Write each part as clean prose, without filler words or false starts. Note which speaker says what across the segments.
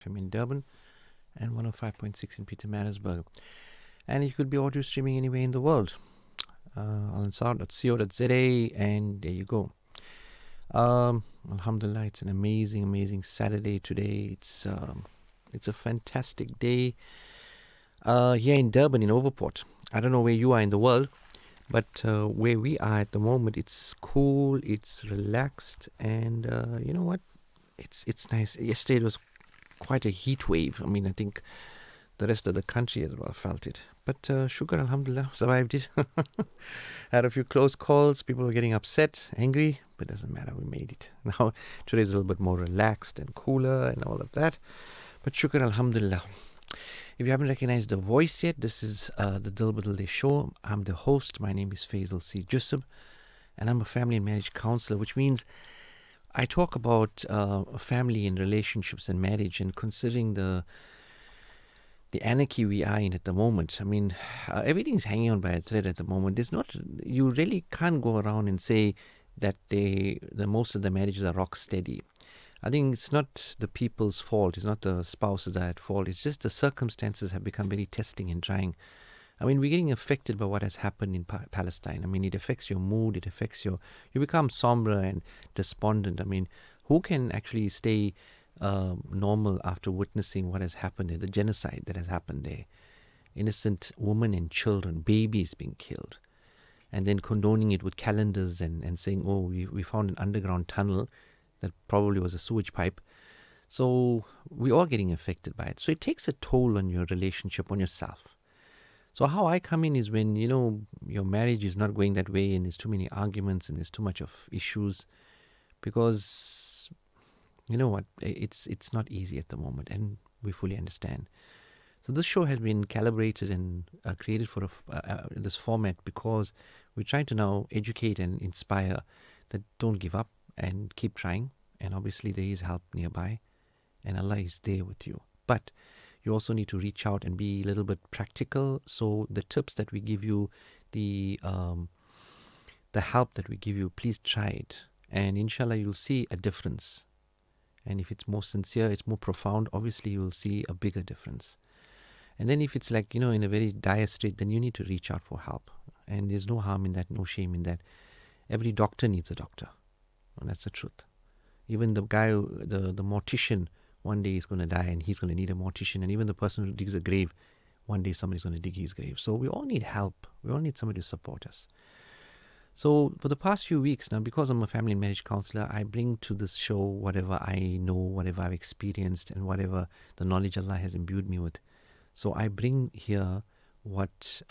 Speaker 1: FM in Durban and 105.6 in Pietermaritzburg. And you could be audio streaming anywhere in the world on sound.co.za, and there you go. Alhamdulillah, it's an amazing Saturday today. It's a fantastic day here in Durban, in Overport. I don't know where you are in the world, but where we are at the moment, it's cool, it's relaxed, and you know what? It's nice. Yesterday it was quite a heat wave. I mean, I think the rest of the country as well felt it. But shukr, alhamdulillah, survived it. Had a few close calls. People were getting upset, angry, but it doesn't matter. We made it. Now, today's a little bit more relaxed and cooler and all of that. But shukr, alhamdulillah. If you haven't recognized the voice yet, this is the Dalde show. I'm the host. My name is Faizal C. Joosab, and I'm a family and marriage counselor, which means I talk about family and relationships and marriage, and considering the anarchy we are in at the moment. I mean, everything's hanging on by a thread at the moment. You really can't go around and say that the most of the marriages are rock steady. I think it's not the people's fault. It's not the spouses that are at fault. It's just the circumstances have become very testing and trying. I mean, we're getting affected by what has happened in Palestine. I mean, it affects your mood. It affects you become somber and despondent. I mean, who can actually stay normal after witnessing what has happened there, the genocide that has happened there? Innocent women and children, babies being killed, and then condoning it with calendars and saying, oh, we found an underground tunnel that probably was a sewage pipe. So we're all getting affected by it. So it takes a toll on your relationship, on yourself. So how I come in is when, your marriage is not going that way and there's too many arguments and there's too much of issues, because you know what, it's not easy at the moment, and we fully understand. So this show has been calibrated and created for this format because we're trying to now educate and inspire that don't give up and keep trying. And obviously there is help nearby and Allah is there with you. But you also need to reach out and be a little bit practical. So the tips that we give you, the help that we give you, please try it. And inshallah, you'll see a difference. And if it's more sincere, it's more profound, obviously you'll see a bigger difference. And then if it's like, in a very dire state, then you need to reach out for help. And there's no harm in that, no shame in that. Every doctor needs a doctor. And that's the truth. Even the guy, the mortician, one day he's going to die and he's going to need a mortician. And even the person who digs a grave, one day somebody's going to dig his grave. So we all need help. We all need somebody to support us. So for the past few weeks now, because I'm a family and marriage counselor, I bring to this show whatever I know, whatever I've experienced, and whatever the knowledge Allah has imbued me with. So I bring here what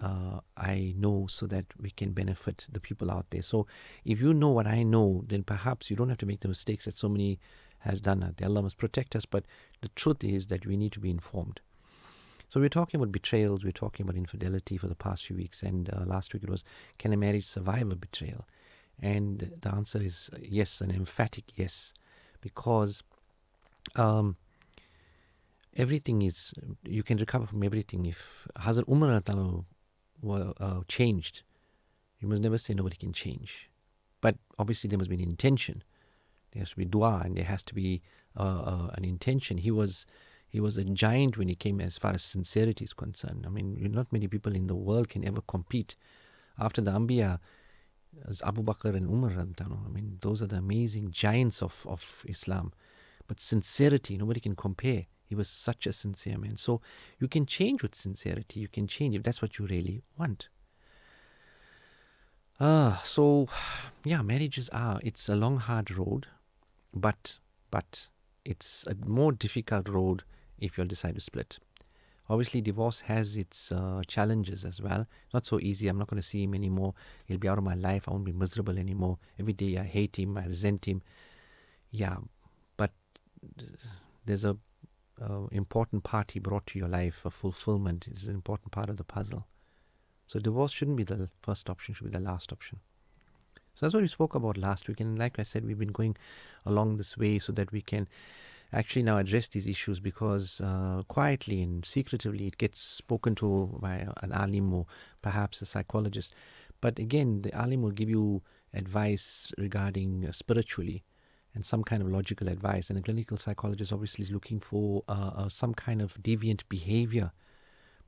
Speaker 1: I know so that we can benefit the people out there. So if you know what I know, then perhaps you don't have to make the mistakes that so many has done. Allah must protect us, but the truth is that we need to be informed. So we're talking about betrayals, we're talking about infidelity for the past few weeks, and last week it was, can a marriage survive a betrayal? And the answer is yes, an emphatic yes, because everything is, you can recover from everything. If Hazrat Umar were changed, you must never say nobody can change. But obviously there must be an intention. There has to be dua, and there has to be an intention. He was a giant when he came as far as sincerity is concerned. I mean, not many people in the world can ever compete. After the Anbiya, as Abu Bakr and Umar, I mean, those are the amazing giants of Islam. But sincerity, nobody can compare. He was such a sincere man. So you can change with sincerity. You can change if that's what you really want. So, yeah, marriages it's a long, hard road, but it's a more difficult road if you'll decide to split. Obviously, divorce has its challenges as well. Not so easy. I'm not going to see him anymore. He'll be out of my life. I won't be miserable anymore. Every day I hate him. I resent him. Yeah, but there's a important part he brought to your life. A fulfillment is an important part of the puzzle. So divorce shouldn't be the first option. Should be the last option. So that's what we spoke about last week. And like I said, we've been going along this way so that we can actually now address these issues, because quietly and secretively it gets spoken to by an alim or perhaps a psychologist. But again, the alim will give you advice regarding spiritually, and some kind of logical advice. And a clinical psychologist obviously is looking for some kind of deviant behavior.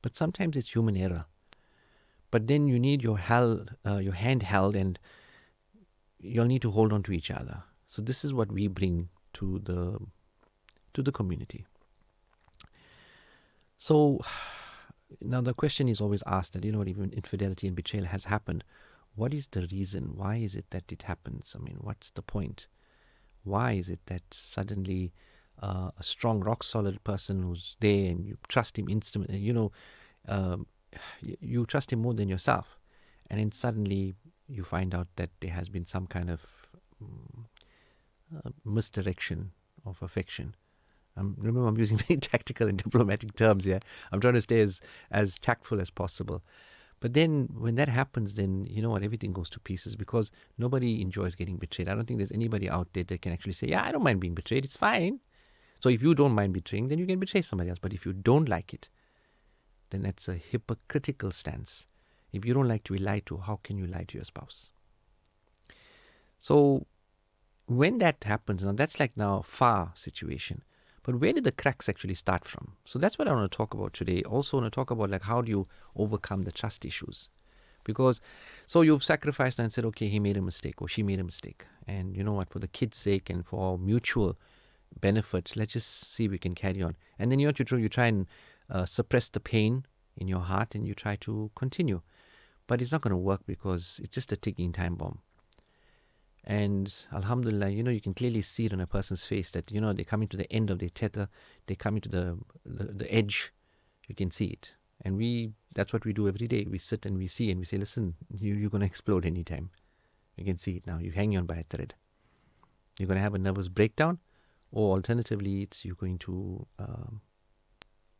Speaker 1: But sometimes it's human error. But then you need your hand held, and you'll need to hold on to each other. So this is what we bring to the community. So now the question is always asked that, even infidelity and betrayal has happened. What is the reason? Why is it that it happens? I mean, what's the point? Why is it that suddenly a strong, rock-solid person who's there and you trust him instantly, you trust him more than yourself, and then suddenly you find out that there has been some kind of misdirection of affection. Remember, I'm using very tactical and diplomatic terms here. I'm trying to stay as tactful as possible. But then when that happens, then you know what, everything goes to pieces, because nobody enjoys getting betrayed. I don't think there's anybody out there that can actually say, yeah, I don't mind being betrayed, it's fine. So if you don't mind betraying, then you can betray somebody else. But if you don't like it, then that's a hypocritical stance. If you don't like to be lied to, how can you lie to your spouse? So when that happens, now that's like now a far situation. But where did the cracks actually start from? So that's what I want to talk about today. Also want to talk about like how do you overcome the trust issues? Because so you've sacrificed and said, okay, he made a mistake or she made a mistake. And you know what, for the kids' sake and for mutual benefit, let's just see if we can carry on. And then you try and suppress the pain in your heart, and you try to continue. But it's not going to work, because it's just a ticking time bomb. And alhamdulillah, you can clearly see it on a person's face that, they're coming to the end of their tether, they're coming to the edge. You can see it. And that's what we do every day. We sit and we see and we say, listen, you're going to explode anytime. You can see it now. You're hanging on by a thread. You're going to have a nervous breakdown, or alternatively, you're going to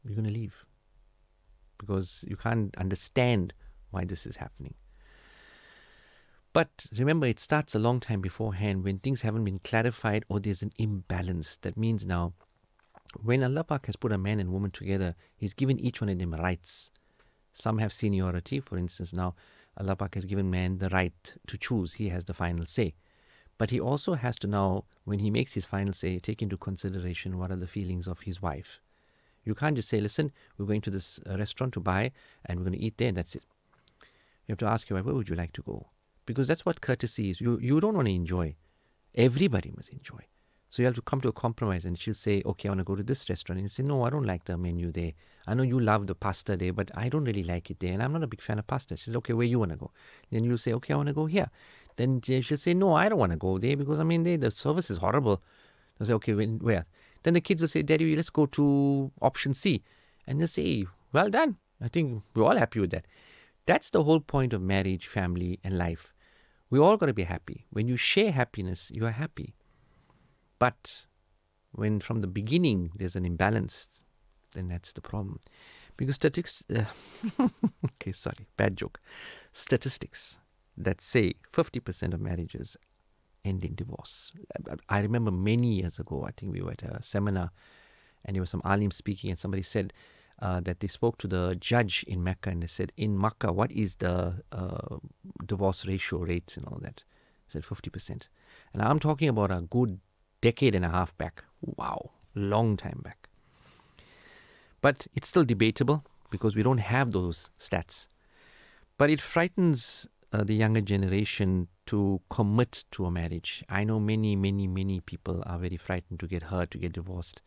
Speaker 1: leave, because you can't understand why this is happening. But remember, it starts a long time beforehand when things haven't been clarified or there's an imbalance. That means now, when Allah Pak has put a man and woman together, He's given each one of them rights. Some have seniority. For instance, now Allah Pak has given man the right to choose. He has the final say. But he also has to now, when he makes his final say, take into consideration what are the feelings of his wife. You can't just say, listen, we're going to this restaurant to buy and we're going to eat there and that's it. You have to ask your wife, where would you like to go? Because that's what courtesy is. You don't want to enjoy. Everybody must enjoy. So you have to come to a compromise, and she'll say, okay, I want to go to this restaurant. And you say, no, I don't like the menu there. I know you love the pasta there, but I don't really like it there. And I'm not a big fan of pasta. She says, okay, where you want to go? Then you'll say, okay, I want to go here. Then she'll say, no, I don't want to go there because, the service is horrible. They'll say, okay, where? Then the kids will say, Daddy, let's go to option C. And they'll say, well done. I think we're all happy with that. That's the whole point of marriage, family, and life. We all got to be happy. When you share happiness, you are happy. But when from the beginning there's an imbalance, then that's the problem. Because statistics, bad joke. Statistics that say 50% of marriages end in divorce. I remember many years ago, I think we were at a seminar, and there was some alim speaking, and somebody said that they spoke to the judge in Mecca, and they said, in Makkah, what is the divorce ratio rates and all that? He said 50%. And I'm talking about a good decade and a half back. Wow, long time back. But it's still debatable because we don't have those stats. But it frightens the younger generation to commit to a marriage. I know many, many, many people are very frightened to get hurt, to get divorced.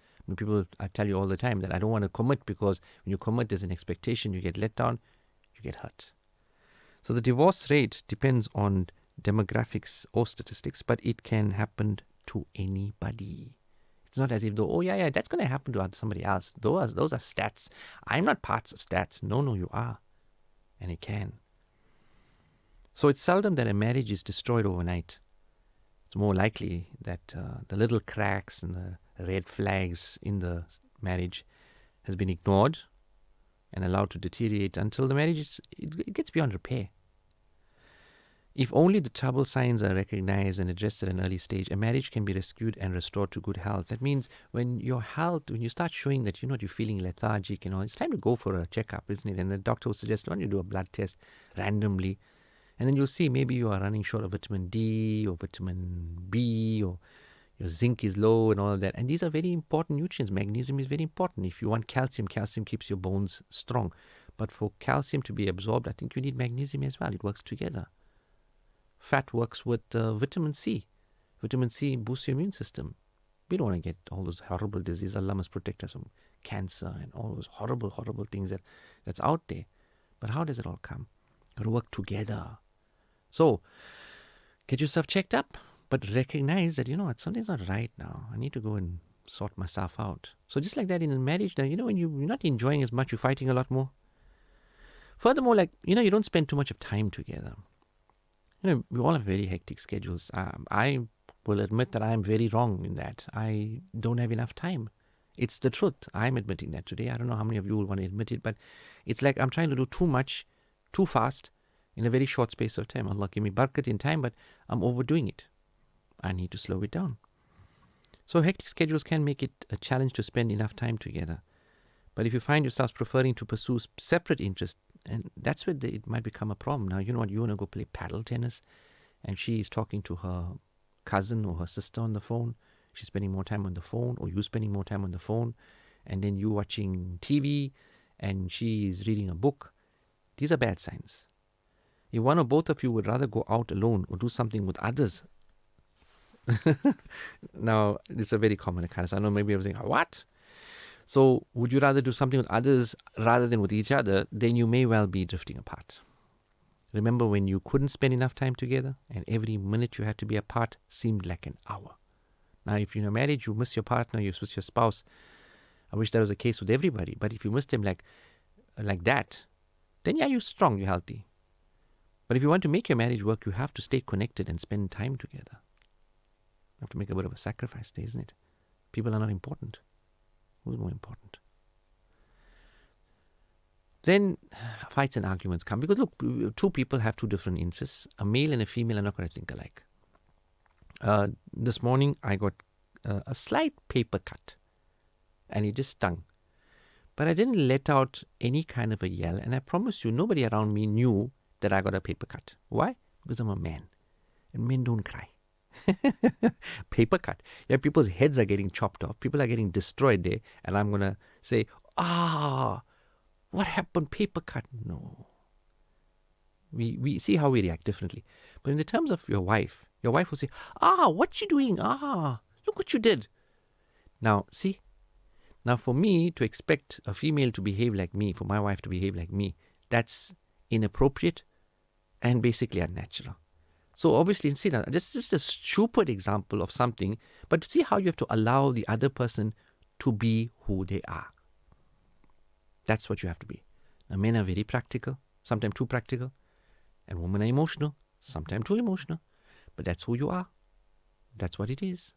Speaker 1: I tell you all the time that I don't want to commit, because when you commit, there's an expectation, you get let down, you get hurt. So the divorce rate depends on demographics or statistics, but it can happen to anybody. It's not as if, that's going to happen to somebody else. Those are stats. I'm not parts of stats. No, you are. And it can. So it's seldom that a marriage is destroyed overnight. It's more likely that the little cracks and the red flags in the marriage has been ignored and allowed to deteriorate until the marriage it gets beyond repair. If only the trouble signs are recognized and addressed at an early stage, a marriage can be rescued and restored to good health. That means when you start showing that you're feeling lethargic and all, it's time to go for a checkup, isn't it? And the doctor will suggest, why don't you do a blood test randomly? And then you'll see maybe you are running short of vitamin D or vitamin B, or your zinc is low and all of that. And these are very important nutrients. Magnesium is very important. If you want calcium, calcium keeps your bones strong. But for calcium to be absorbed, I think you need magnesium as well. It works together. Fat works with vitamin C. Vitamin C boosts your immune system. We don't want to get all those horrible diseases. Allah must protect us from cancer and all those horrible, horrible things that's out there. But how does it all come? Got to work together. So, get yourself checked up, but recognize that, something's not right now. I need to go and sort myself out. So just like that in a marriage, now, when you're not enjoying as much, you're fighting a lot more. Furthermore, you don't spend too much of time together. We all have very hectic schedules. I will admit that I'm very wrong in that. I don't have enough time. It's the truth. I'm admitting that today. I don't know how many of you will want to admit it, but it's like I'm trying to do too much, too fast, in a very short space of time. Allah give me barakat in time, but I'm overdoing it. I need to slow it down. So hectic schedules can make it a challenge to spend enough time together. But if you find yourselves preferring to pursue separate interests, and that's where it might become a problem. Now, you know what, you want to go play paddle tennis, and she is talking to her cousin or her sister on the phone. She's spending more time on the phone, or you spending more time on the phone, and then you watching TV, and she is reading a book. These are bad signs. If one or both of you would rather go out alone or do something with others, now, it's a very common occurrence. I know maybe I was thinking, what? So, would you rather do something with others rather than with each other? Then you may well be drifting apart. Remember when you couldn't spend enough time together and every minute you had to be apart seemed like an hour. Now, if you're in a marriage, you miss your partner, you miss your spouse. I wish that was the case with everybody. But if you miss them like that, then yeah, you're strong, you're healthy. But if you want to make your marriage work, you have to stay connected and spend time together. You have to make a bit of a sacrifice there, isn't it? People are not important. Who's more important? Then fights and arguments come. Because look, two people have two different interests. A male and a female are not going to think alike. This morning I got a slight paper cut. And it just stung. But I didn't let out any kind of a yell. And I promise you, nobody around me knew that I got a paper cut. Why? Because I'm a man. And men don't cry. Paper cut. Yeah, people's heads are getting chopped off. People are getting destroyed there. And I'm going to say, what happened? Paper cut. No. We see how we react differently. But in the terms of your wife will say, what you doing? Look what you did. Now, see? Now, for me to expect a female to behave like me, for my wife to behave like me, that's inappropriate and basically unnatural. So obviously, see, this is a stupid example of something, but see how you have to allow the other person to be who they are. That's what you have to be. Now, men are very practical, sometimes too practical, and women are emotional, sometimes too emotional, but that's who you are. That's what it is.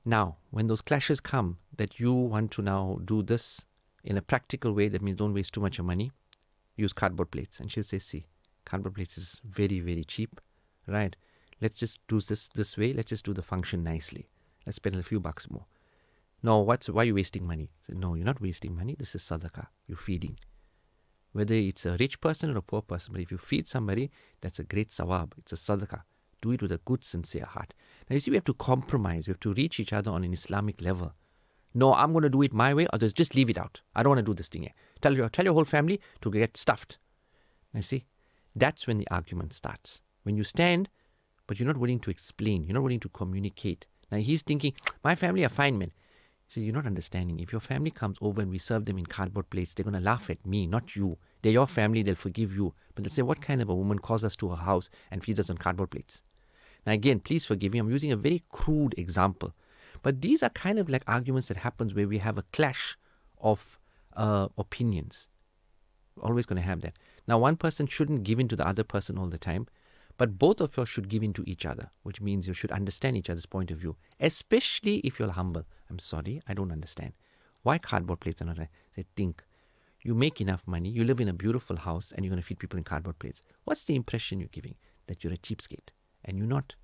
Speaker 1: Now, when those clashes come, that you want to now do this in a practical way, that means don't waste too much of money, use cardboard plates. And she'll say, see, cardboard plates is very, very cheap, right? Let's just do this way. Let's just do the function nicely. Let's spend a few bucks more. No, why are you wasting money? I said, no, you're not wasting money. This is sadaqah. You're feeding. Whether it's a rich person or a poor person, but if you feed somebody, that's a great sawab. It's a sadaqah. Do it with a good, sincere heart. Now, you see, we have to compromise. We have to reach each other on an Islamic level. No, I'm going to do it my way, or just leave it out. I don't want to do this thing here. Tell your whole family to get stuffed. Now, see, that's when the argument starts. When you stand, but you're not willing to explain. You're not willing to communicate. Now, he's thinking, my family are fine men. He says, you're not understanding. If your family comes over and we serve them in cardboard plates, they're going to laugh at me, not you. They're your family, they'll forgive you. But they'll say, what kind of a woman calls us to her house and feeds us on cardboard plates? Now, again, please forgive me. I'm using a very crude example. But these are kind of like arguments that happens where we have a clash of opinions. Always going to have that. Now, one person shouldn't give in to the other person all the time, but both of you should give in to each other, which means you should understand each other's point of view, especially if you're humble. I'm sorry, I don't understand. Why cardboard plates are not right? Say, think. You make enough money, you live in a beautiful house, and you're going to feed people in cardboard plates. What's the impression you're giving? That you're a cheapskate. And you're not.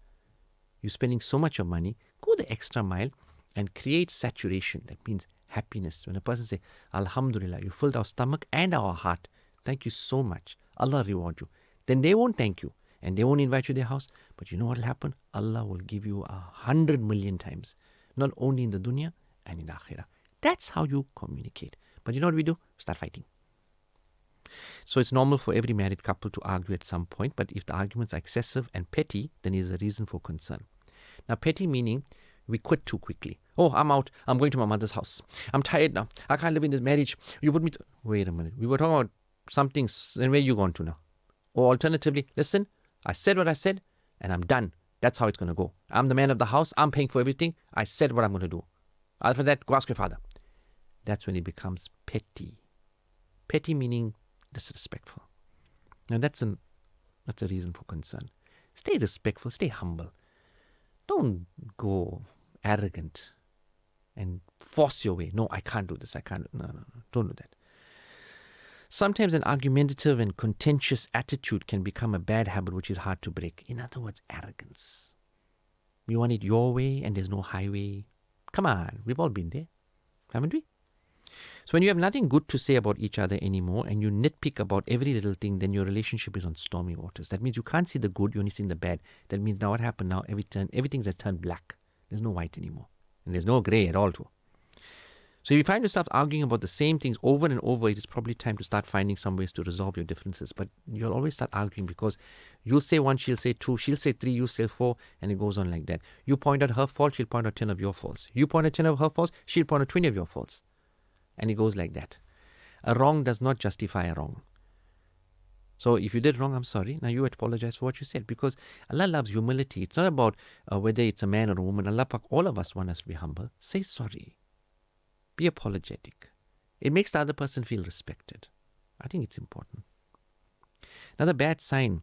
Speaker 1: You're spending so much of money. Go the extra mile and create saturation. That means happiness. When a person says, Alhamdulillah, you filled our stomach and our heart. Thank you so much. Allah reward you. Then they won't thank you. and they won't invite you to their house. But you know what will happen? Allah will give you 100 million times, not only in the dunya and in the akhirah. That's how you communicate. But you know what we do? Start fighting. So it's normal for every married couple to argue at some point, but if the arguments are excessive and petty, then there's a reason for concern. Now, petty meaning we quit too quickly. Oh, I'm out. I'm going to my mother's house. I'm tired now. I can't live in this marriage. You put me... Wait a minute. We were talking about something, then where you gone to now? Or alternatively, listen, I said what I said, and I'm done. That's how it's going to go. I'm the man of the house. I'm paying for everything. I said what I'm going to do. After that, go ask your father. That's when it becomes petty. Petty meaning disrespectful. Now that's a reason for concern. Stay respectful, stay humble. Don't go arrogant and force your way. No, I can't do this. I can't. No. Don't do that. Sometimes an argumentative and contentious attitude can become a bad habit which is hard to break. In other words, arrogance. You want it your way and there's no highway. Come on, we've all been there, haven't we? So when you have nothing good to say about each other anymore and you nitpick about every little thing, then your relationship is on stormy waters. That means you can't see the good, you only see the bad. That means now what happened now? Everything's turned black. There's no white anymore. And there's no grey at all too. So if you find yourself arguing about the same things over and over, it is probably time to start finding some ways to resolve your differences. But you'll always start arguing because you'll say one, she'll say two, she'll say three, you'll say four, and it goes on like that. You point out her fault, she'll point out 10 of your faults. You point out 10 of her faults, she'll point out 20 of your faults. And it goes like that. A wrong does not justify a wrong. So if you did wrong, I'm sorry. Now you apologize for what you said because Allah loves humility. It's not about whether it's a man or a woman. Allah Pak, all of us want us to be humble. Say sorry. Be apologetic. It makes the other person feel respected. I think it's important. Another bad sign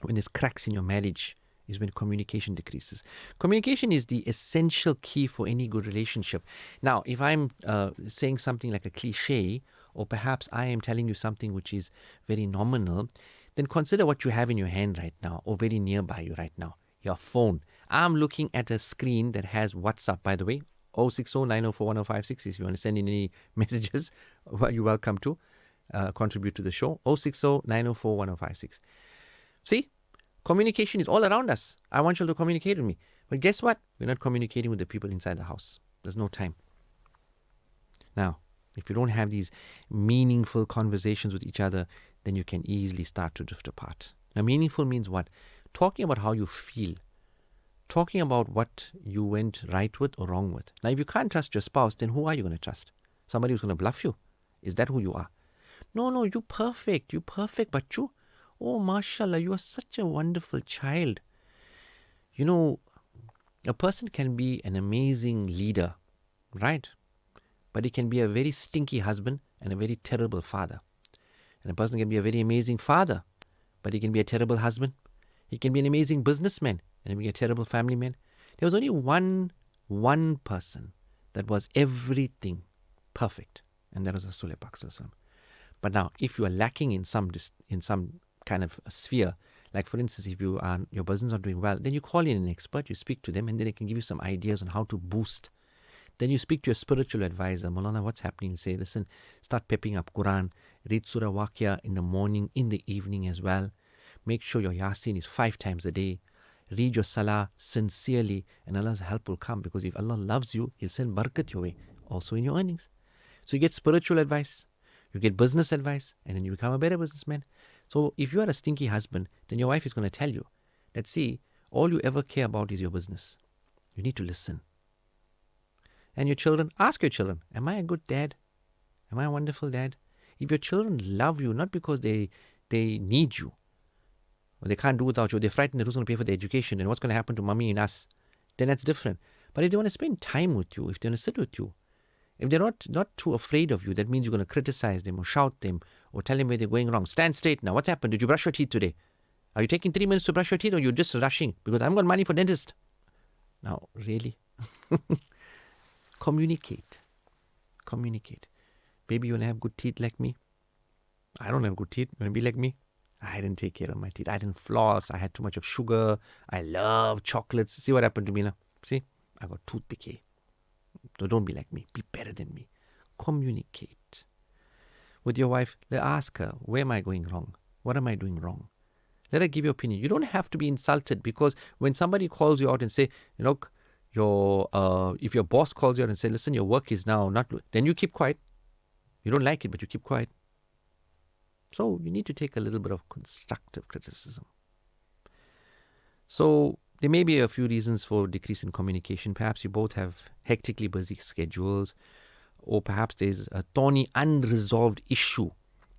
Speaker 1: when there's cracks in your marriage is when communication decreases. Communication is the essential key for any good relationship. Now, if I'm saying something like a cliche, or perhaps I am telling you something which is very nominal, then consider what you have in your hand right now, or very nearby you right now, your phone. I'm looking at a screen that has WhatsApp, by the way, 060-904-1056. If you want to send in any messages, well, you're welcome to contribute to the show. 060-904-1056. See? Communication is all around us. I want you to communicate with me. But guess what? We're not communicating with the people inside the house. There's no time. Now, if you don't have these meaningful conversations with each other, then you can easily start to drift apart. Now, meaningful means what? Talking about how you feel. Talking about what you went right with or wrong with. Now, if you can't trust your spouse, then who are you going to trust? Somebody who's going to bluff you? Is that who you are? No, you're perfect. You're perfect, but you... Oh, mashallah, you are such a wonderful child. You know, a person can be an amazing leader, right? But he can be a very stinky husband and a very terrible father. And a person can be a very amazing father, but he can be a terrible husband. He can be an amazing businessman and be a terrible family man. There was only one person that was everything perfect, and that was Rasulullah Pak Sallallahu Alaihi Wasallam. But now, if you are lacking in some kind of a sphere, like for instance, if your business not doing well, then you call in an expert, you speak to them, and then they can give you some ideas on how to boost. Then you speak to your spiritual advisor, Maulana, what's happening? Say, listen, start pepping up Quran, read Surah Waqia in the morning, in the evening as well. Make sure your Yasin is 5 times a day. Read your Salah sincerely, and Allah's help will come, because if Allah loves you, He'll send barakat your way, also in your earnings. So you get spiritual advice, you get business advice, and then you become a better businessman. So if you are a stinky husband, then your wife is going to tell you that, see, all you ever care about is your business. You need to listen. And your children, ask your children, am I a good dad? Am I a wonderful dad? If your children love you, not because they need you, or they can't do without you, they're frightened that who's going to pay for their education and what's going to happen to mommy and us, then that's different. But if they want to spend time with you, if they want to sit with you, if they're not too afraid of you, that means you're going to criticize them or shout them or tell them where they're going wrong. Stand straight now. What's happened? Did you brush your teeth today? Are you taking 3 minutes to brush your teeth, or you're just rushing because I haven't got money for dentist? Now, really? Communicate. Baby, you want to have good teeth like me? I don't have good teeth. You want to be like me? I didn't take care of my teeth. I didn't floss. I had too much of sugar. I love chocolates. See what happened to me now? See? I got tooth decay. So don't be like me. Be better than me. Communicate. With your wife, ask her, where am I going wrong? What am I doing wrong? Let her give your opinion. You don't have to be insulted, because when somebody calls you out and say, look, if your boss calls you out and say, listen, your work is now not, then you keep quiet. You don't like it, but you keep quiet. So you need to take a little bit of constructive criticism. So there may be a few reasons for decrease in communication. Perhaps you both have hectically busy schedules, or perhaps there's a thorny, unresolved issue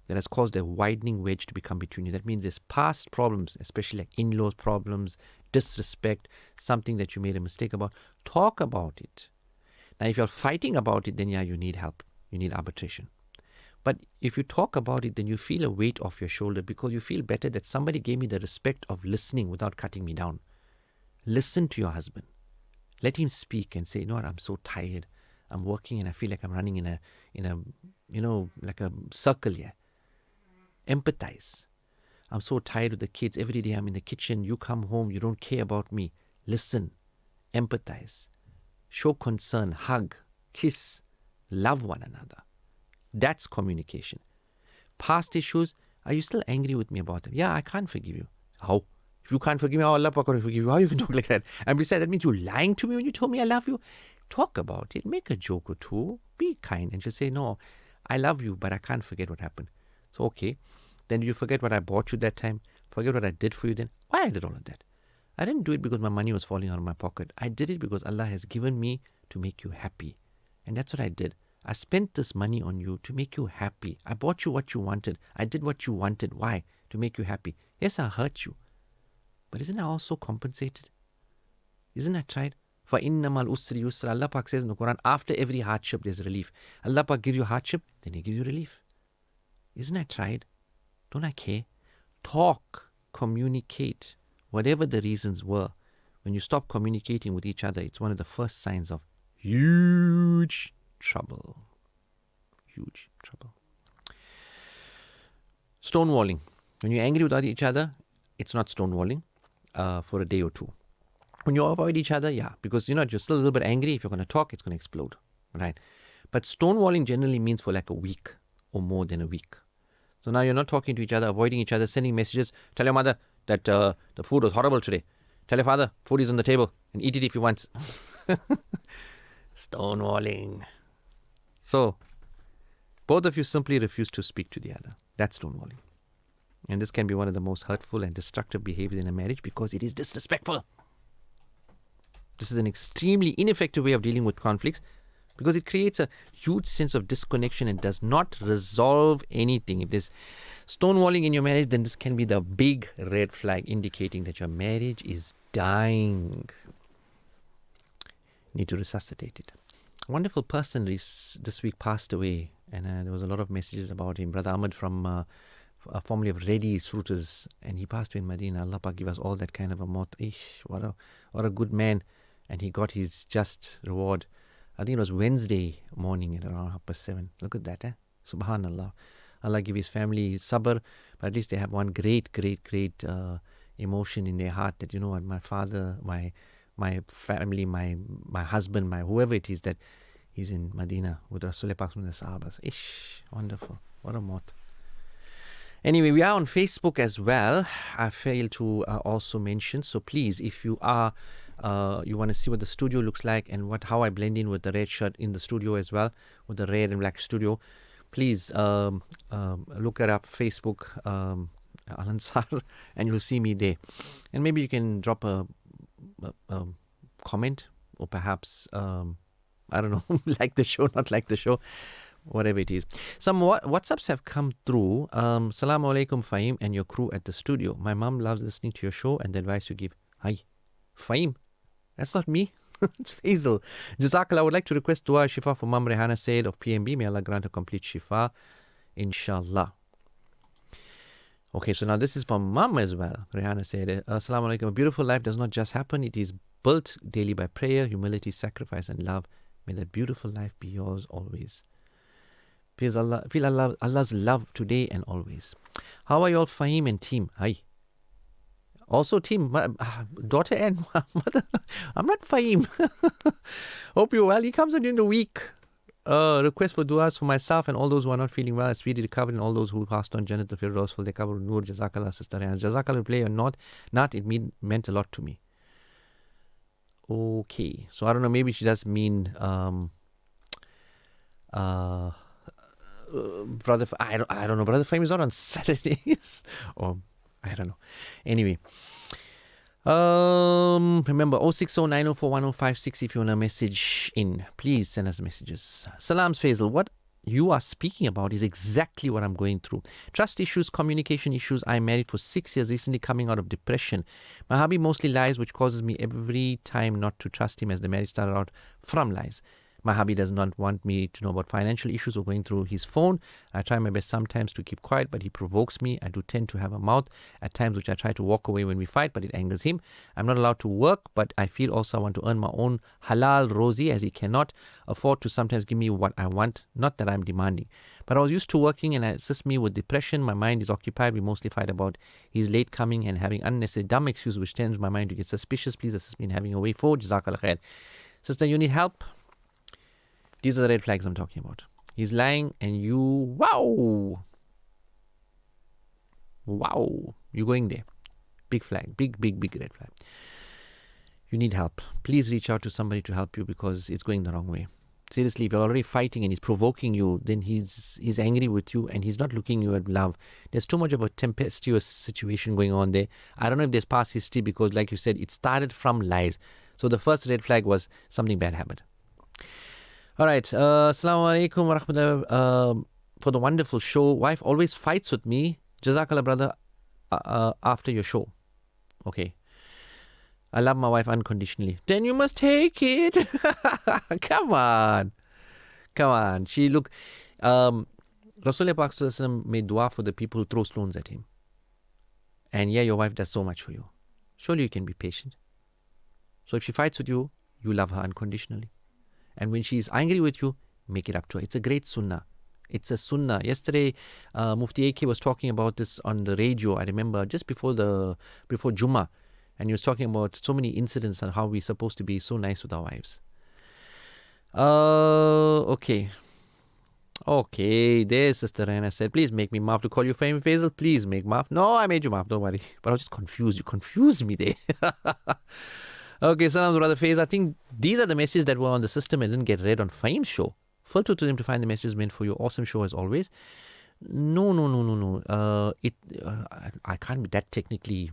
Speaker 1: that has caused a widening wedge to become between you. That means there's past problems, especially like in-laws problems, disrespect, something that you made a mistake about. Talk about it. Now, if you're fighting about it, then you need help. You need arbitration. But if you talk about it, then you feel a weight off your shoulder, because you feel better that somebody gave me the respect of listening without cutting me down. Listen to your husband. Let him speak and say, you know what, I'm so tired. I'm working and I feel like I'm running in a like a circle here. Empathize. I'm so tired with the kids. Every day I'm in the kitchen. You come home. You don't care about me. Listen. Empathize. Show concern. Hug. Kiss. Love one another. That's communication. Past issues. Are you still angry with me about them? Yeah, I can't forgive you. How? If you can't forgive me, how Allah can forgive you? How you can talk like that? And besides, that means you're lying to me when you told me I love you. Talk about it. Make a joke or two. Be kind and just say, no, I love you, but I can't forget what happened. So, okay. Then you forget what I bought you that time? Forget what I did for you then? Why I did all of that? I didn't do it because my money was falling out of my pocket. I did it because Allah has given me to make you happy. And that's what I did. I spent this money on you to make you happy. I bought you what you wanted. I did what you wanted. Why? To make you happy. Yes, I hurt you. But isn't I also compensated? Isn't that right? فَإِنَّمَا الْأُسْرِ يُسْرًا. Allah Pak says in the Quran, after every hardship there's relief. Allah Pak gives you hardship, then He gives you relief. Isn't that right? Don't I care? Talk, communicate. Whatever the reasons were, when you stop communicating with each other, it's one of the first signs of huge trouble. Huge trouble. Stonewalling. When you're angry with each other, it's not stonewalling for a day or two. When you avoid each other, yeah, because you're still a little bit angry. If you're going to talk, it's going to explode, right? But stonewalling generally means for like a week or more than a week. So now you're not talking to each other, avoiding each other, sending messages. Tell your mother that the food was horrible today. Tell your father, food is on the table, and eat it if you want. Stonewalling. So, both of you simply refuse to speak to the other. That's stonewalling. And this can be one of the most hurtful and destructive behaviors in a marriage because it is disrespectful. This is an extremely ineffective way of dealing with conflicts because it creates a huge sense of disconnection and does not resolve anything. If there's stonewalling in your marriage, then this can be the big red flag indicating that your marriage is dying. You need to resuscitate it. A wonderful person this week passed away, and there was a lot of messages about him. Brother Ahmed from a family of Reddy's fruiters, and he passed away in Medina. Allah Pak give us all that kind of a maut. What a good man, and he got his just reward. I think it was Wednesday morning at around 7:30. Look at that, Subhanallah. Allah give his family sabr, but at least they have one great emotion in their heart that, my father, my family, my husband, my whoever it is, that he's in Medina with Rasulullah Pak and the Sahabas. Wonderful. What a maut. Anyway, we are on Facebook as well. I failed to also mention. So please, if you are, you want to see what the studio looks like and how I blend in with the red shirt in the studio as well, with the red and black studio, please look it up, Facebook, Al-Ansar, and you'll see me there. And maybe you can drop a comment, or perhaps, I don't know, like the show, not like the show, whatever it is. Some WhatsApps have come through. Salaam alaikum, Fahim, and your crew at the studio. My mom loves listening to your show and the advice you give. Hi, Fahim. That's not me. It's Faizal. Jazakallah. I would like to request dua shifa for Mom Rehana Said of PMB. May Allah grant a complete shifa. Inshallah. Okay, so now this is from Mom as well. Rehana said, Assalamu alaikum. A beautiful life does not just happen. It is built daily by prayer, humility, sacrifice, and love. May that beautiful life be yours always. Feel Allah's love today and always. How are you all, Fahim and team? Hi. Also team, daughter and mother. I'm not Fahim. Hope you're well. He comes in during the week. Request for du'as for myself and all those who are not feeling well, speedy recovery, and all those who passed on Jannat al-Firdaus for their qabr nur. Jazakallah, sister. And Jazakallah, play or not, it meant a lot to me. Okay, so I don't know, maybe she does mean brother. I don't know. Brother Fahim is not on Saturdays, or I don't know. Anyway. Remember 06090411056 if you want to message in. Please send us messages. Salams Faizal, what you are speaking about is exactly what I'm going through. Trust issues, communication issues. I'm married for 6 years, recently coming out of depression. My hubby mostly lies, which causes me every time not to trust him, as the marriage started out from lies. My hubby does not want me to know about financial issues or going through his phone. I try my best sometimes to keep quiet, but he provokes me. I do tend to have a mouth at times, which I try to walk away when we fight, but it angers him. I'm not allowed to work, but I feel also I want to earn my own halal rozi, as he cannot afford to sometimes give me what I want. Not that I'm demanding. But I was used to working, and it assists me with depression. My mind is occupied. We mostly fight about his late coming and having unnecessary dumb excuses, which tends my mind to get suspicious. Please assist me in having a way forward. Jazakallah khair. Sister, you need help? These are the red flags I'm talking about. He's lying and you, wow, you're going there. Big flag, big red flag. You need help. Please reach out to somebody to help you, because it's going the wrong way. Seriously, if you're already fighting and he's provoking you, then he's angry with you and he's not looking you at love. There's too much of a tempestuous situation going on there. I don't know if there's past history, because like you said, it started from lies. So the first red flag was something bad happened. All right. Assalamu alaikum wa rahmatullah, for the wonderful show. Wife always fights with me. Jazakallah, brother, after your show. Okay. I love my wife unconditionally. Then you must take it. Come on. She look. Rasulullah Pak Sallallahu Alaihi Wasallam made dua for the people who throw stones at him. And yeah, your wife does so much for you. Surely you can be patient. So if she fights with you, you love her unconditionally. And when she is angry with you, make it up to her. It's a great sunnah. It's a sunnah. Yesterday, Mufti AK was talking about this on the radio. I remember just before Jummah, and he was talking about so many incidents and how we're supposed to be so nice with our wives. Okay. There's Sister Rana said, please make me maaf to call you Fahim Faizal. Please make maaf. No, I made you maaf. Don't worry. But I was just confused. You confused me there. Okay, Salam Brother Faiz. I think these are the messages that were on the system and didn't get read on Fahim's show. Filter to them to find the messages meant for your awesome show as always. No. I can't be that technically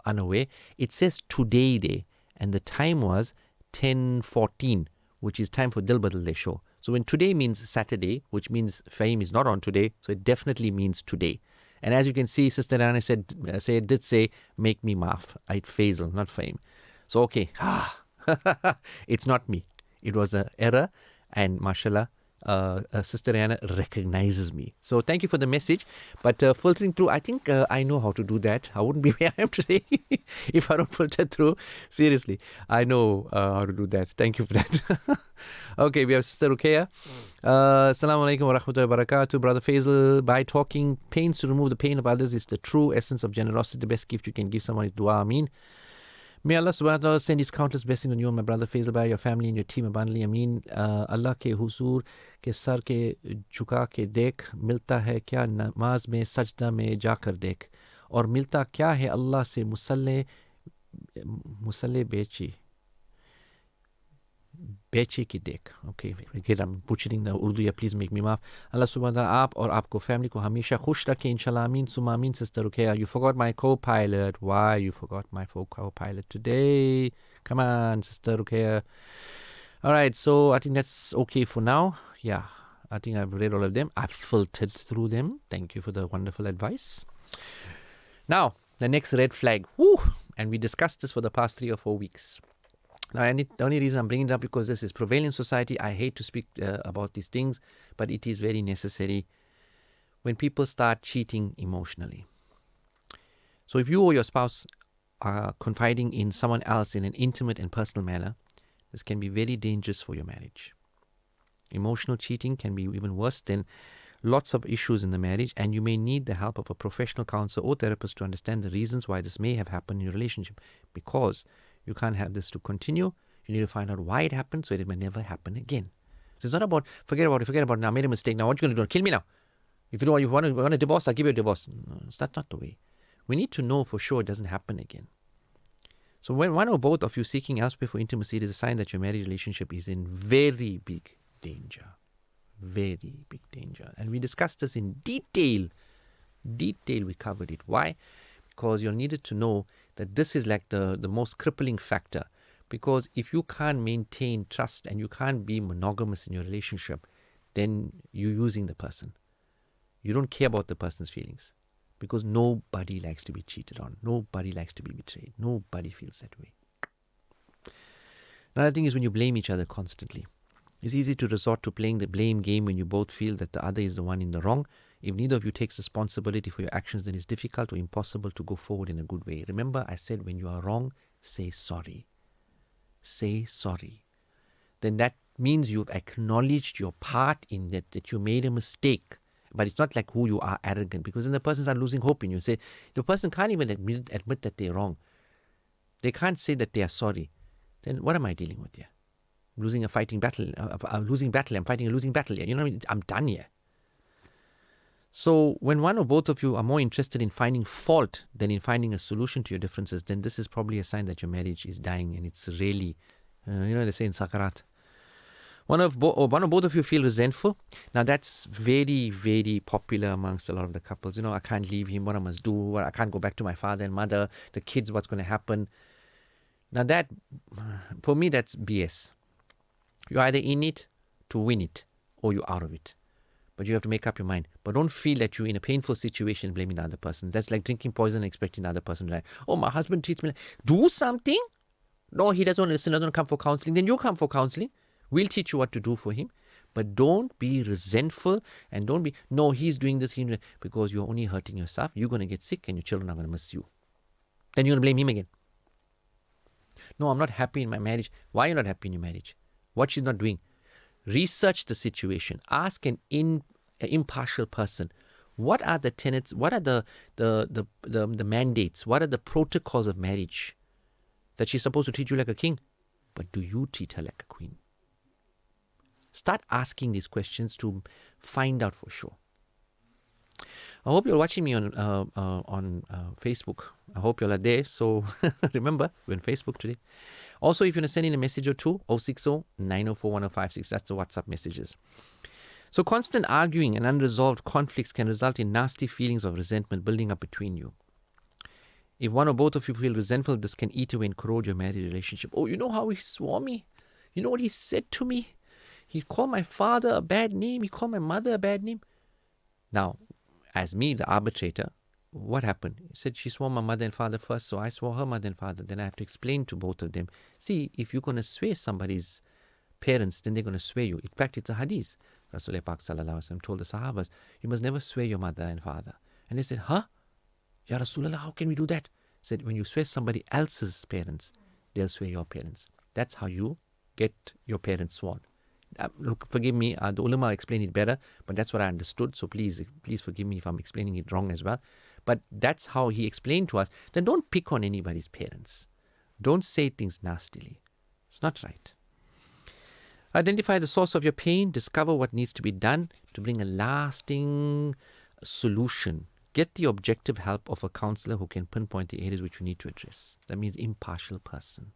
Speaker 1: unaware. It says today there, and the time was 10:14, which is time for Dil Badal Day show. So when today means Saturday, which means Fahim is not on today, so it definitely means today. And as you can see, Sister Rana did say, make me maaf. I'd Faisal, not Fahim. So, okay, it's not me. It was an error, and mashallah, Sister Rihanna recognizes me. So, thank you for the message. But filtering through, I think I know how to do that. I wouldn't be where I am today if I don't filter through. Seriously, I know how to do that. Thank you for that. Okay, we have Sister Ruqayya. Assalamu alaikum wa rahmatullahi wa barakatuh. Brother Faizal, by talking pains to remove the pain of others is the true essence of generosity. The best gift you can give someone is dua. Ameen. May Allah subhanahu wa ta'ala send his countless blessings on you and my brother Faizal Bhai, your family and your team abundantly. Ameen. Allah ke huzur ke sar ke jhuka ke dekh, milta hai kya namaz mein sajda mein jaakar dekh, aur milta kya hai Allah se musalle बेचे की देख. Okay, again I'm butchering the Urdu. Please make me maaf. Allah subhanahu wa ta'ala aap aur aapko family ko hamisha khush rakhe, inshallah. Ameen summa ameen. Sister Ruqayya, you forgot my co-pilot. Why you forgot my co-pilot today? Come on, Sister Ruqayya. Alright, so I think that's okay for now. Yeah, I think I've read all of them. I've filtered through them. Thank you for the wonderful advice. Now, the next red flag. Woo! And we discussed this for the past 3 or 4 weeks. Now, the only reason I'm bringing it up because this is prevailing society. I hate to speak about these things, but it is very necessary when people start cheating emotionally. So if you or your spouse are confiding in someone else in an intimate and personal manner, this can be very dangerous for your marriage. Emotional cheating can be even worse than lots of issues in the marriage, and you may need the help of a professional counselor or therapist to understand the reasons why this may have happened in your relationship, because you can't have this to continue. You need to find out why it happened so that it may never happen again. It's not about forget about it. Now I made a mistake. Now what you going to do? Kill me now? If you want a divorce, I'll give you a divorce. No, that's not the way. We need to know for sure it doesn't happen again. So when one or both of you seeking elsewhere for intimacy, it is a sign that your marriage relationship is in very big danger. Very big danger. And we discussed this in detail. We covered it. Why? Because you'll need to know that this is like the most crippling factor. Because if you can't maintain trust and you can't be monogamous in your relationship, then you're using the person. You don't care about the person's feelings. Because nobody likes to be cheated on. Nobody likes to be betrayed. Nobody feels that way. Another thing is when you blame each other constantly. It's easy to resort to playing the blame game when you both feel that the other is the one in the wrong. If neither of you takes responsibility for your actions, then it's difficult or impossible to go forward in a good way. Remember, I said when you are wrong, say sorry. Say sorry. Then that means you've acknowledged your part in that you made a mistake. But it's not like who you are, arrogant, because then the person starts losing hope in you. Say the person can't even admit that they're wrong. They can't say that they are sorry. Then what am I dealing with here? Losing a fighting battle, losing battle. I'm fighting a losing battle here. You know what I mean? I'm done here. So when one or both of you are more interested in finding fault than in finding a solution to your differences, then this is probably a sign that your marriage is dying, and it's really, they say in Sakarat. One or both of you feel resentful. Now that's very, very popular amongst a lot of the couples. I can't leave him. What I must do? I can't go back to my father and mother. The kids, what's going to happen? Now that, for me, that's BS. You're either in it to win it or you're out of it. But you have to make up your mind. But don't feel that you're in a painful situation blaming the other person. That's like drinking poison and expecting the other person to oh, my husband treats me like, do something? No, he doesn't want to listen, doesn't come for counseling. Then you come for counseling. We'll teach you what to do for him. But don't be resentful and don't be, no, he's doing this, because you're only hurting yourself. You're going to get sick and your children are going to miss you. Then you're going to blame him again. No, I'm not happy in my marriage. Why are you not happy in your marriage? What she's not doing? Research the situation. Ask an impartial person. What are the tenets? What are the mandates? What are the protocols of marriage? That she's supposed to treat you like a king. But do you treat her like a queen? Start asking these questions to find out for sure. I hope you're watching me on Facebook. I hope you're there. So remember, we're on Facebook today. Also, if you want to send in a message or two, 060 904 1056. That's the WhatsApp messages. So constant arguing and unresolved conflicts can result in nasty feelings of resentment building up between you. If one or both of you feel resentful, this can eat away and corrode your marriage relationship. Oh, you know how he swore me? You know what he said to me? He called my father a bad name. He called my mother a bad name. Now, as me, the arbitrator, what happened? He said she swore my mother and father first, so I swore her mother and father. Then I have to explain to both of them. See, if you're going to swear somebody's parents, then they're going to swear you. In fact, it's a hadith. Rasulullah Pak Sallallahu Alaihi Wasallam told the Sahabas, you must never swear your mother and father. And they said, huh? Ya Rasulullah, how can we do that? He said, when you swear somebody else's parents, they'll swear your parents. That's how you get your parents sworn. Look, forgive me, the ulama explained it better, but that's what I understood. So please forgive me if I'm explaining it wrong as well. But that's how he explained to us. Then don't pick on anybody's parents. Don't say things nastily. It's not right. Identify the source of your pain. Discover what needs to be done to bring a lasting solution. Get the objective help of a counselor who can pinpoint the areas which you need to address. That means impartial person.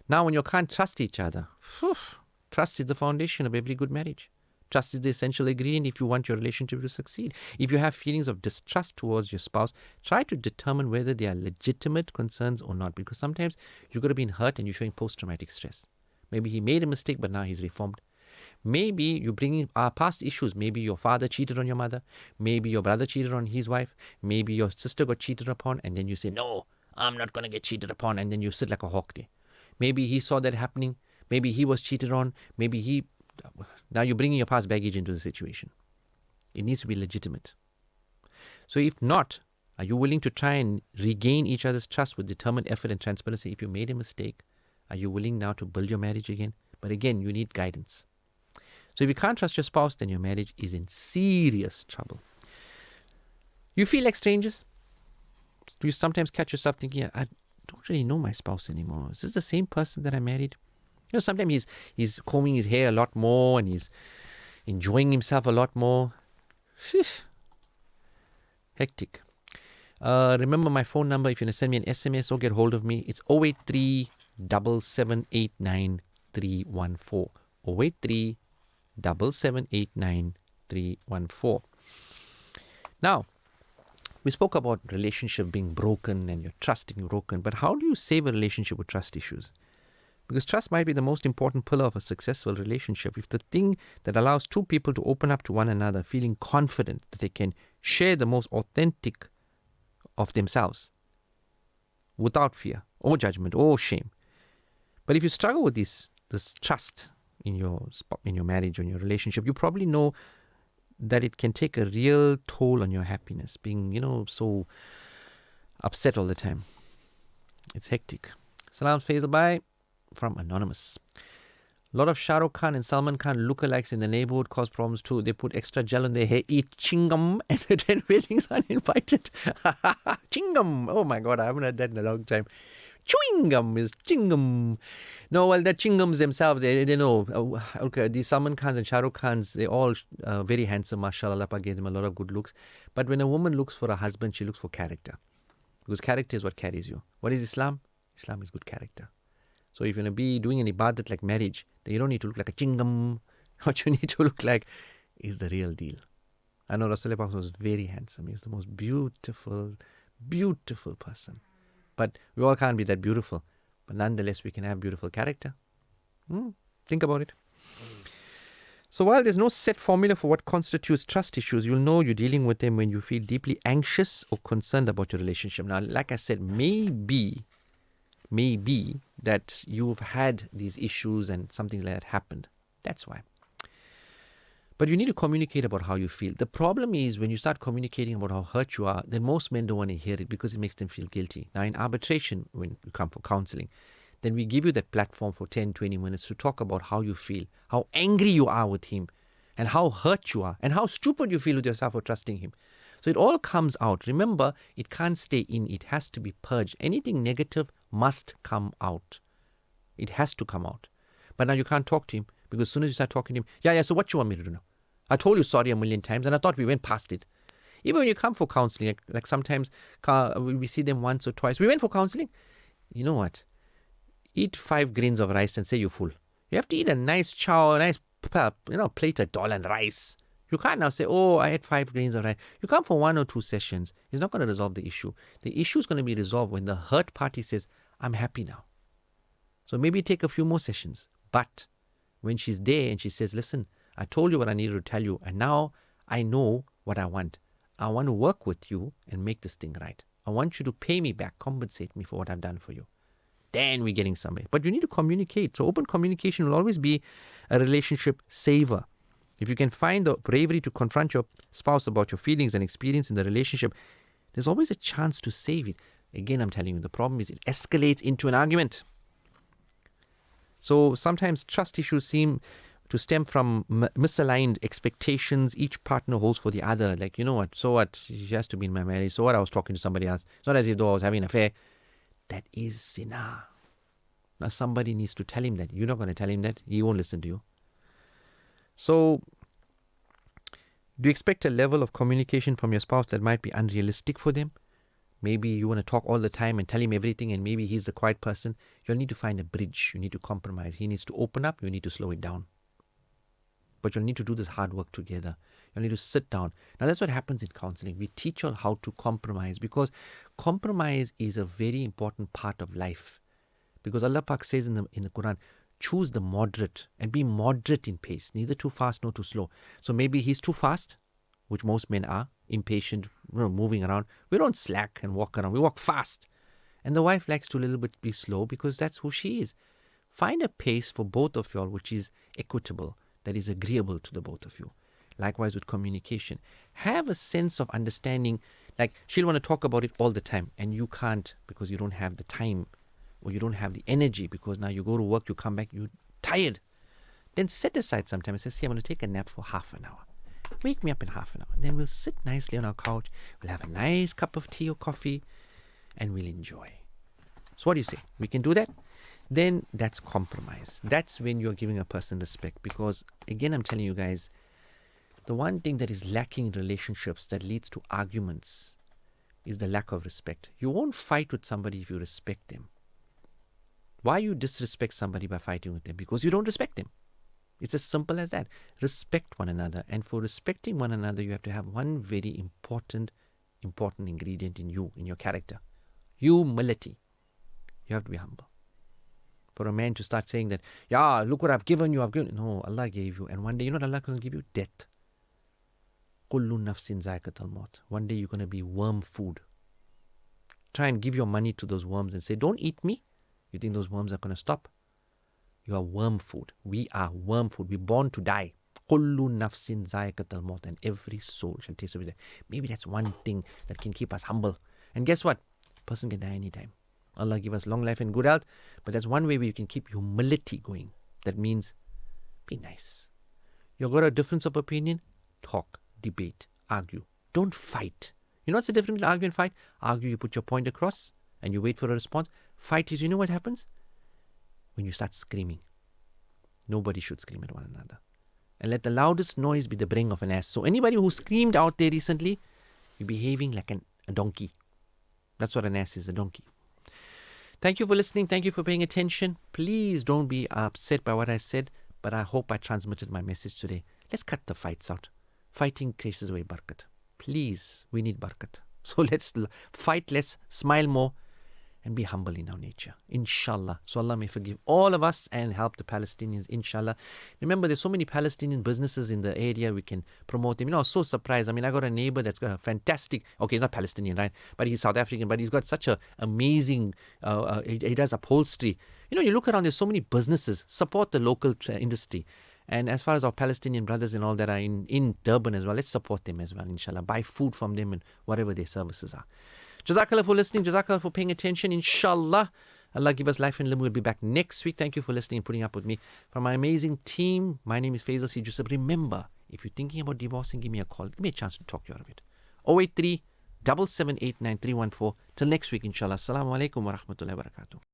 Speaker 1: Now, when you can't trust each other, trust is the foundation of every good marriage. Trust is the essential ingredient if you want your relationship to succeed. If you have feelings of distrust towards your spouse, try to determine whether they are legitimate concerns or not. Because sometimes you're going to be hurt and you're showing post-traumatic stress. Maybe he made a mistake, but now he's reformed. Maybe you're bringing past issues. Maybe your father cheated on your mother. Maybe your brother cheated on his wife. Maybe your sister got cheated upon. And then you say, no, I'm not going to get cheated upon. And then you sit like a hawk there. Maybe he saw that happening. Maybe he was cheated on. Now you're bringing your past baggage into the situation. It needs to be legitimate. So if not, are you willing to try and regain each other's trust with determined effort and transparency? If you made a mistake, are you willing now to build your marriage again? But again, you need guidance. So if you can't trust your spouse, then your marriage is in serious trouble. You feel like strangers? Do you sometimes catch yourself thinking, I don't really know my spouse anymore? Is this the same person that I married? Sometimes he's combing his hair a lot more and he's enjoying himself a lot more. Sheesh. Hectic. Remember my phone number. If you want to send me an SMS or get hold of me, it's 083 7789 314. 083 7789 314. Now, we spoke about relationship being broken and your trust being broken, but how do you save a relationship with trust issues? Because trust might be the most important pillar of a successful relationship. If the thing that allows two people to open up to one another, feeling confident that they can share the most authentic of themselves without fear or judgment or shame. But if you struggle with this trust in your marriage or in your relationship, you probably know that it can take a real toll on your happiness, being, so upset all the time. It's hectic. Salam Faizal, bye. From Anonymous. A lot of Shah Rukh Khan and Salman Khan lookalikes in the neighborhood cause problems too. They put extra gel on their hair, eat chingam, and attend weddings uninvited. Chingam! Oh my God, I haven't heard that in a long time. Chewing gum is chingam. No, well, the chingams themselves, they know. Okay, the Salman Khans and Shah Rukh Khans, they're all very handsome, mashallah. Allah gave them a lot of good looks. But when a woman looks for a husband, she looks for character. Because character is what carries you. What is Islam? Islam is good character. So if you're going to be doing an ibadat like marriage, then you don't need to look like a chingam. What you need to look like is the real deal. I know Rasulullah was very handsome. He was the most beautiful, beautiful person. But we all can't be that beautiful. But nonetheless, we can have beautiful character. Think about it. So while there's no set formula for what constitutes trust issues, you'll know you're dealing with them when you feel deeply anxious or concerned about your relationship. Now, like I said, maybe that you've had these issues and something like that happened. That's why. But you need to communicate about how you feel. The problem is when you start communicating about how hurt you are, then most men don't want to hear it because it makes them feel guilty. Now in arbitration, when you come for counseling, then we give you that platform for 10, 20 minutes to talk about how you feel, how angry you are with him, and how hurt you are, and how stupid you feel with yourself for trusting him. So it all comes out. Remember, it can't stay in. It has to be purged. Anything negative must come out. It has to come out. But now you can't talk to him because as soon as you start talking to him, yeah, so what you want me to do now? I told you sorry a million times and I thought we went past it. Even when you come for counseling, like sometimes we see them once or twice. We went for counseling. You know what? Eat 5 grains of rice and say you're full. You have to eat a nice chow, a nice plate of dal and rice. You can't now say, oh, I had 5 grains of rice. You come for 1 or 2 sessions. It's not going to resolve the issue. The issue is going to be resolved when the hurt party says, I'm happy now. So maybe take a few more sessions. But when she's there and she says, listen, I told you what I needed to tell you, and now I know what I want. I want to work with you and make this thing right. I want you to pay me back, compensate me for what I've done for you. Then we're getting somewhere. But you need to communicate. So open communication will always be a relationship saver. If you can find the bravery to confront your spouse about your feelings and experience in the relationship, there's always a chance to save it. Again, I'm telling you, the problem is it escalates into an argument. So sometimes trust issues seem to stem from misaligned expectations each partner holds for the other. Like, you know what, so what, she has to be in my marriage, so what, I was talking to somebody else. It's not as if though I was having an affair. That is zina. Now somebody needs to tell him that. You're not going to tell him that. He won't listen to you. So, do you expect a level of communication from your spouse that might be unrealistic for them? Maybe you want to talk all the time and tell him everything and maybe he's the quiet person. You'll need to find a bridge. You need to compromise. He needs to open up. You need to slow it down. But you'll need to do this hard work together. You'll need to sit down. Now that's what happens in counseling. We teach you how to compromise because compromise is a very important part of life. Because Allah Pak says in the Quran, choose the moderate and be moderate in pace. Neither too fast nor too slow. So maybe he's too fast, which most men are, impatient, moving around. We don't slack and walk around. We walk fast. And the wife likes to a little bit be slow because that's who she is. Find a pace for both of y'all which is equitable, that is agreeable to the both of you. Likewise with communication. Have a sense of understanding. Like she'll want to talk about it all the time and you can't because you don't have the time or you don't have the energy because now you go to work, you come back, you're tired. Then set aside some time and say, see, I'm going to take a nap for half an hour. Wake me up in half an hour. And then we'll sit nicely on our couch. We'll have a nice cup of tea or coffee and we'll enjoy. So what do you say? We can do that? then that's compromise. That's when you're giving a person respect. Because, again, I'm telling you guys, the one thing that is lacking in relationships that leads to arguments is the lack of respect. You won't fight with somebody if you respect them. Why you disrespect somebody by fighting with them? Because you don't respect them. It's as simple as that. Respect one another. And for respecting one another, you have to have one very important ingredient in you, in your character. Humility. You have to be humble. For a man to start saying that, yeah, look what I've given you, No, Allah gave you. And one day, you know what Allah can give you? Death. Kullu nafsin zaiqatul maut. One day you're going to be worm food. Try and give your money to those worms and say, don't eat me. You think those worms are going to stop? You are worm food. We are worm food. We're born to die. Kullu nafsin zaiqatul maut. And every soul shall taste of it. Maybe that's one thing that can keep us humble. And guess what? A person can die anytime. Allah give us long life and good health. But that's one way where you can keep humility going. That means be nice. You've got a difference of opinion? Talk, debate, argue. Don't fight. You know what's the difference between argue and fight? Argue, you put your point across and you wait for a response. Fight is, you know what happens? When you start screaming. Nobody should scream at one another. And let the loudest noise be the braying of an ass. So anybody who screamed out there recently, you're behaving like a donkey. That's what an ass is, a donkey. Thank you for listening. Thank you for paying attention. Please don't be upset by what I said, but I hope I transmitted my message today. Let's cut the fights out. Fighting chases away barakat. Please, we need barakat. So let's fight less, smile more, and be humble in our nature. Inshallah. So Allah may forgive all of us and help the Palestinians, inshallah. Remember, there's so many Palestinian businesses in the area. We can promote them. You know, I was so surprised. I mean, I got a neighbor that's got a fantastic, okay, he's not Palestinian, right? But he's South African, but he's got such an amazing, he does upholstery. You know, you look around, there's so many businesses. Support the local industry. And as far as our Palestinian brothers and all that are in Durban as well, let's support them as well, inshallah. Buy food from them and whatever their services are. Jazakallah for listening. Jazakallah for paying attention. Inshallah, Allah give us life and limb. We'll be back next week. Thank you for listening and putting up with me. From my amazing team, my name is Faizal C. Joosab. Remember, if you're thinking about divorcing, give me a call. Give me a chance to talk you out of it. 083 778 9314. Till next week, inshallah. Assalamu alaikum wa rahmatullahi wa barakatuh.